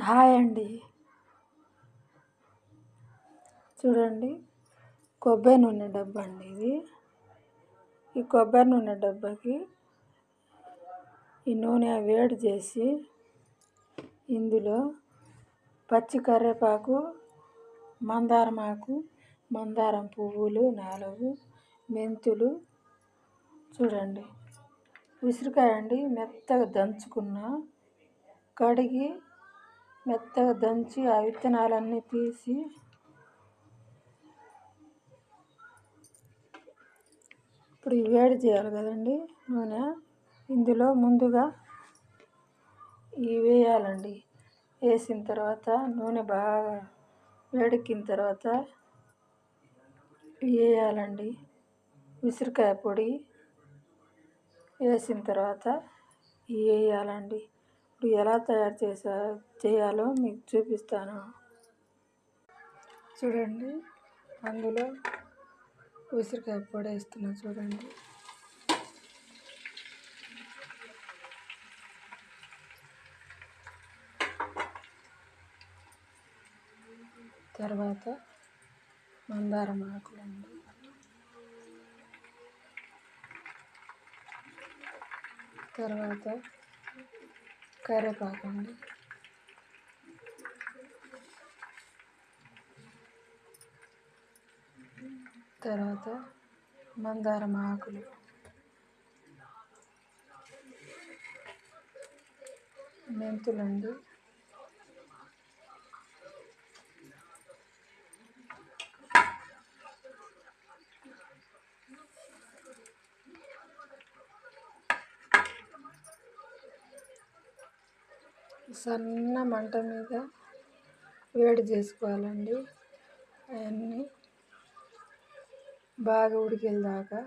Hi అండి. చూడండి, కొబ్బరి నూనె డబ్బా అండి ఇది. ఈ కొబ్బరి నూనె డబ్బాకి ఈ నూనె వేడి చేసి ఇందులో పచ్చి కరివేపాకు, మందారమాకు, మందారం పువ్వులు 4, మెంతులు, చూడండి ఉసిరికాయ అండి మెత్తగా దంచుకున్న, కడిగి మెత్తగా దంచి ఆ విత్తనాలన్నీ తీసి ఇప్పుడు వేడి చేయాలి కదండి నూనె. ఇందులో ముందుగా ఇవి వేయాలండి. వేసిన తర్వాత నూనె బాగా వేడెక్కిన తర్వాత వేయాలండి. ఉసిరికాయ పొడి వేసిన తర్వాత ఇవి వేయాలండి. ఇప్పుడు ఎలా తయారు చేయాలో మీకు చూపిస్తాను. చూడండి, అందులో ఉసిరికాయ పొడి వేస్తున్నా చూడండి. తర్వాత మందారం ఆకులండి, తర్వాత కరివేపాకు అండి, తర్వాత మందారం ఆకులు, మెంతులండి, సన్న మంట మీద వేడి చేసుకోవాలండి. అవన్నీ బాగా ఉడికేదాకా